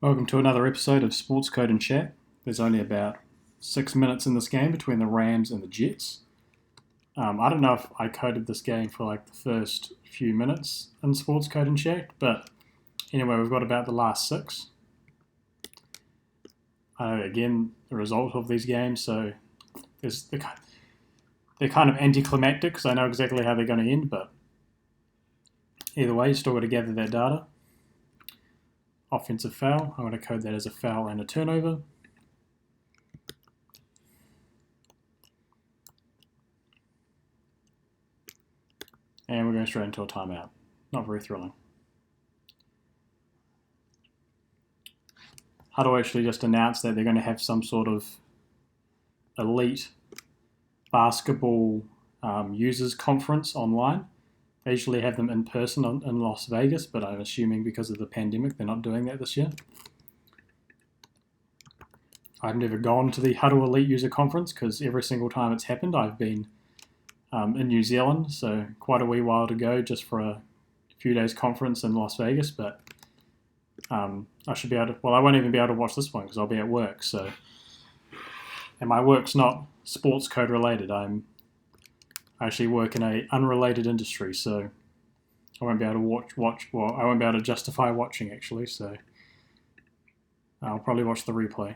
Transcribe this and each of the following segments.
Welcome to another episode of SportsCode and Chat. There's only about 6 minutes in this game between the Rams and the Jets. I don't know if I coded this game for like the first few minutes in SportsCode and Chat, but anyway, we've got about the last six. Again, the result of these games, so they're kind of anticlimactic because I know exactly how they're going to end, but either way, you still got to gather that data. Offensive foul, I'm going to code that as a foul and a turnover. And we're going straight into a timeout. Not very thrilling. Huddle actually just announced that they're going to have some sort of elite basketball users conference online. They usually have them in person in Las Vegas, but I'm assuming because of the pandemic, they're not doing that this year. I've never gone to the Huddle Elite User Conference because every single time it's happened, I've been in New Zealand, so quite a wee while to go just for a few days conference in Las Vegas, but I should be able to, well, I won't even be able to watch this one because I'll be at work, so, and my work's not sports code related. I actually work in a unrelated industry, so I won't be able to I won't be able to justify watching actually, so I'll probably watch the replay.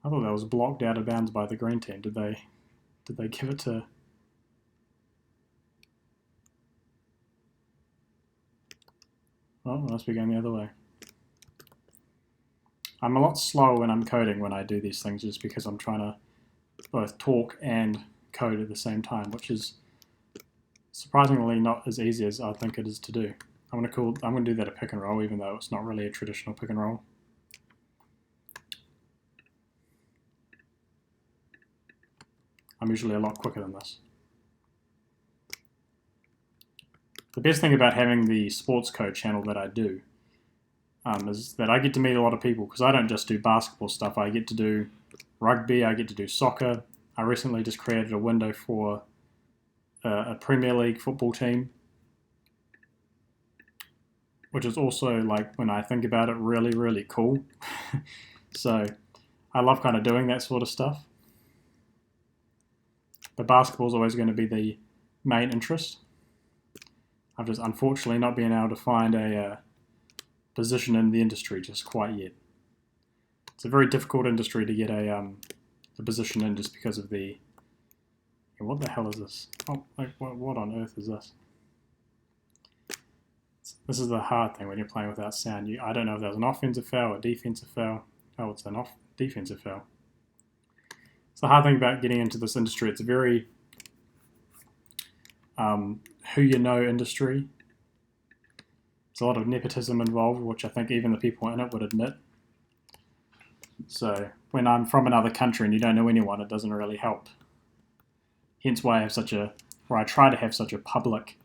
I thought that was blocked out of bounds by the green team. Did they give it to? Oh, it must be going the other way. I'm a lot slower when I'm coding when I do these things just because I'm trying to both talk and code at the same time, which is surprisingly not as easy as I think it is to do. I'm going to do that a pick and roll, even though it's not really a traditional pick and roll. I'm usually a lot quicker than this. The best thing about having the sports code channel that I do is that I get to meet a lot of people because I don't just do basketball stuff. I get to do rugby, I get to do soccer. I recently just created a window for a Premier League football team, which is also, like, when I think about it, really, really cool. So I love kind of doing that sort of stuff. But basketball is always going to be the main interest. I've just unfortunately not been able to find a position in the industry just quite yet. It's a very difficult industry to get a position in just because of the... What the hell is this? Oh, like, what on earth is this? This is the hard thing when you're playing without sound. I don't know if that was an offensive foul or defensive foul. Oh, it's an defensive foul. It's the hard thing about getting into this industry. It's a very who you know industry. There's a lot of nepotism involved, which I think even the people in it would admit. So when I'm from another country and you don't know anyone, it doesn't really help. Hence why I try to have such a public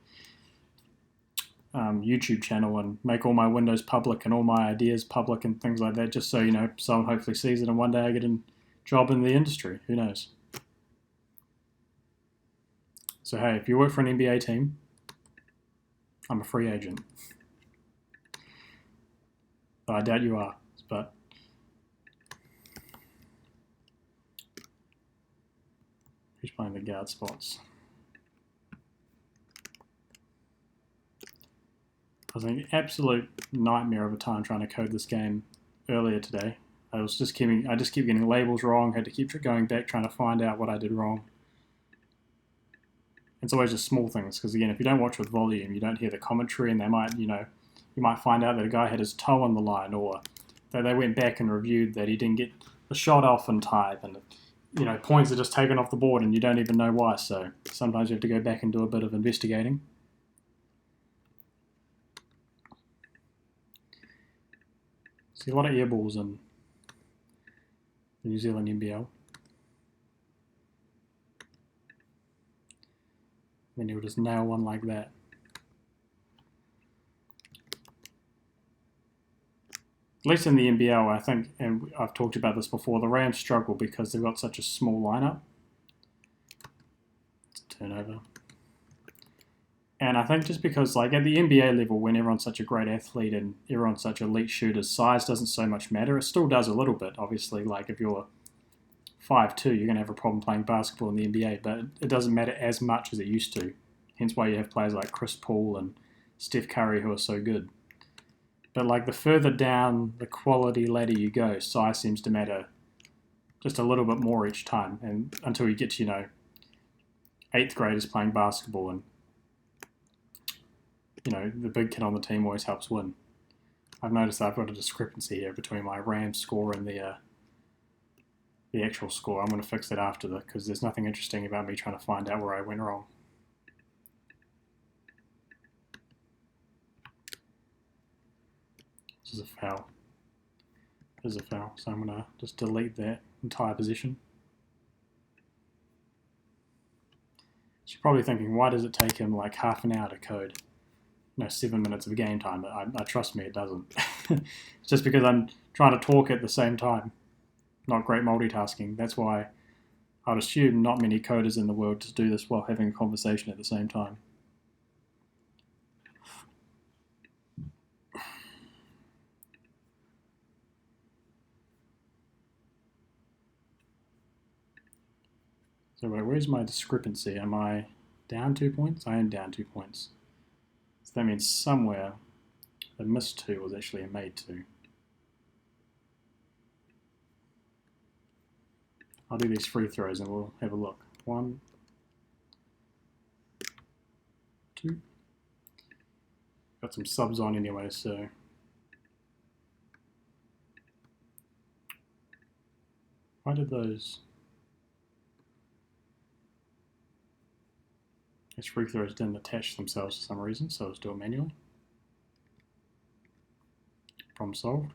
YouTube channel and make all my windows public and all my ideas public and things like that, just so, someone hopefully sees it and one day I get a job in the industry. Who knows? So hey, if you work for an NBA team, I'm a free agent. But I doubt you are, but who's playing the guard spots? I was an absolute nightmare of a time trying to code this game earlier today. I just keep getting labels wrong, had to keep going back trying to find out what I did wrong. It's always just small things, because again, if you don't watch with volume, you don't hear the commentary, and you might find out that a guy had his toe on the line, or that they went back and reviewed that he didn't get the shot off in time, and points are just taken off the board and you don't even know why, so sometimes you have to go back and do a bit of investigating. See a lot of air balls in the New Zealand NBL. Then you'll just nail one like that. At least in the NBL, I think, and I've talked about this before, the Rams struggle because they've got such a small lineup. It's a turnover. And I think just because, like, at the NBA level, when everyone's such a great athlete and everyone's such elite shooters, size doesn't so much matter. It still does a little bit, obviously. Like, if you're 5'2", you're going to have a problem playing basketball in the NBA, but it doesn't matter as much as it used to. Hence why you have players like Chris Paul and Steph Curry who are so good. But, like, the further down the quality ladder you go, size seems to matter just a little bit more each time, and until you get to, 8th graders playing basketball and the big kid on the team always helps win. I've noticed I've got a discrepancy here between my Rams score and the actual score. I'm going to fix that after that because there's nothing interesting about me trying to find out where I went wrong. This is a foul. This is a foul, so I'm going to just delete that entire position. So you're probably thinking, why does it take him like half an hour to code? 7 minutes of game time. I trust me, it doesn't. It's just because I'm trying to talk at the same time. Not great multitasking. That's why I'd assume not many coders in the world just do this while having a conversation at the same time. So wait, where's my discrepancy? Am I down 2 points? I am down 2 points. So that means somewhere the missed 2 was actually a made 2. I'll do these free throws and we'll have a look. 1, 2. Got some subs on anyway, so why did those free throws didn't attach themselves for some reason, so let's do it manually. Problem solved.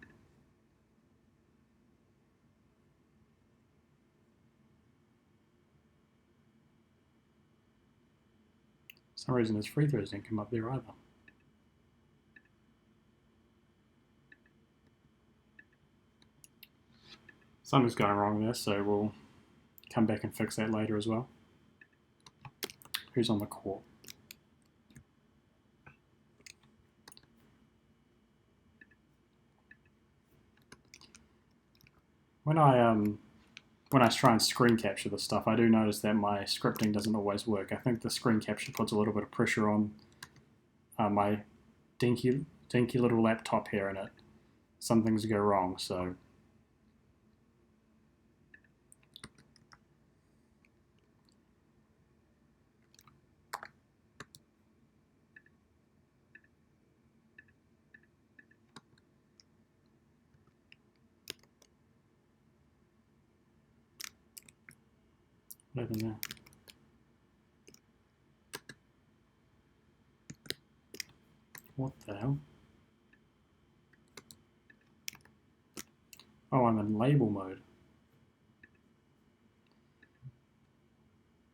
For some reason his free throws didn't come up there either. Something's going wrong there, so we'll come back and fix that later as well. Who's on the court? When I try and screen capture this stuff, I do notice that my scripting doesn't always work. I think the screen capture puts a little bit of pressure on my dinky little laptop here, and some things go wrong. So what happened there? What the hell? Oh, I'm in label mode.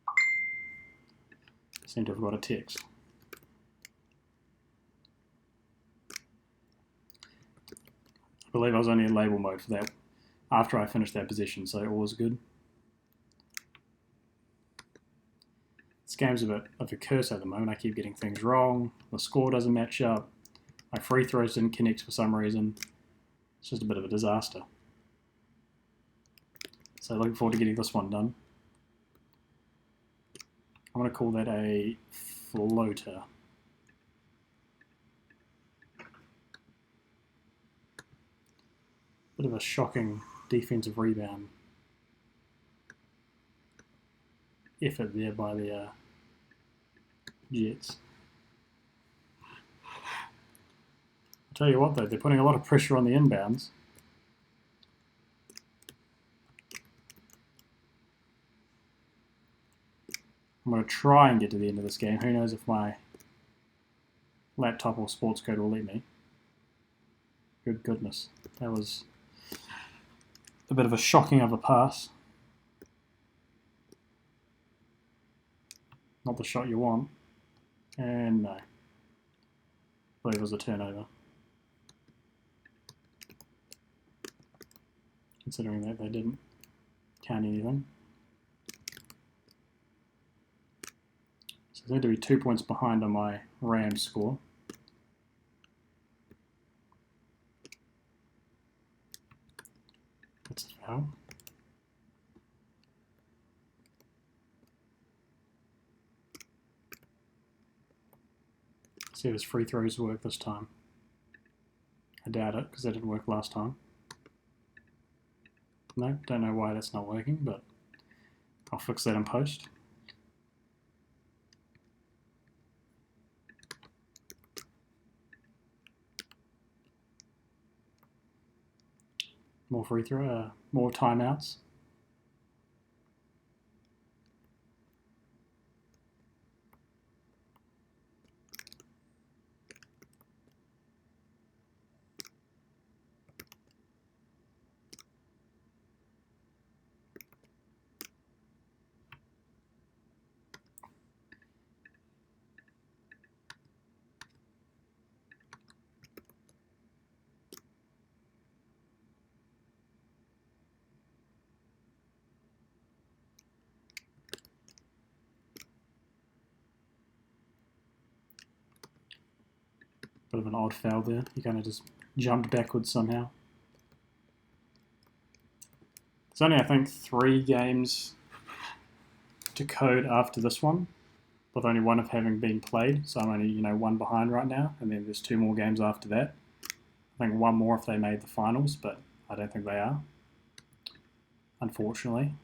I seem to have got a text. I believe I was only in label mode for that after I finished that position, so all was good. This game's a bit of a curse at the moment. I keep getting things wrong. The score doesn't match up. My free throws didn't connect for some reason. It's just a bit of a disaster. So looking forward to getting this one done. I'm going to call that a floater. Bit of a shocking defensive rebound effort there by the Jets. I'll tell you what though, they're putting a lot of pressure on the inbounds. I'm going to try and get to the end of this game. Who knows if my laptop or SportsCode will let me. Good goodness. That was a bit of a shocking of a pass. Not the shot you want. And no. I believe it was a turnover. Considering that they didn't count anything. So I need to be 2 points behind on my Rams score. That's a foul. See if his free throws work this time. I doubt it, because that didn't work last time. No, don't know why that's not working, but I'll fix that in post. More free throw, more timeouts. Bit of an odd foul there. He kind of just jumped backwards somehow. There's only, I think, 3 games to code after this one, with only one of having been played. So I'm only, 1 behind right now, and then there's 2 more games after that. I think 1 more if they made the finals, but I don't think they are, unfortunately.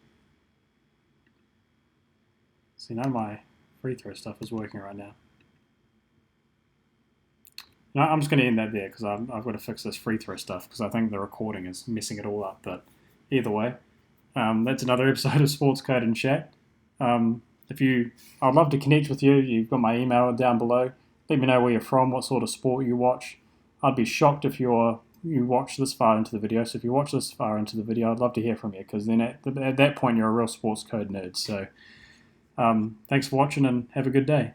So none of my free throw stuff is working right now. No, I'm just going to end that there because I've got to fix this free throw stuff because I think the recording is messing it all up. But either way, that's another episode of SportsCode and Chat. I'd love to connect with you. You've got my email down below. Let me know where you're from, what sort of sport you watch. I'd be shocked if you watch this far into the video. So if you watch this far into the video, I'd love to hear from you because then at that point you're a real SportsCode nerd. So thanks for watching and have a good day.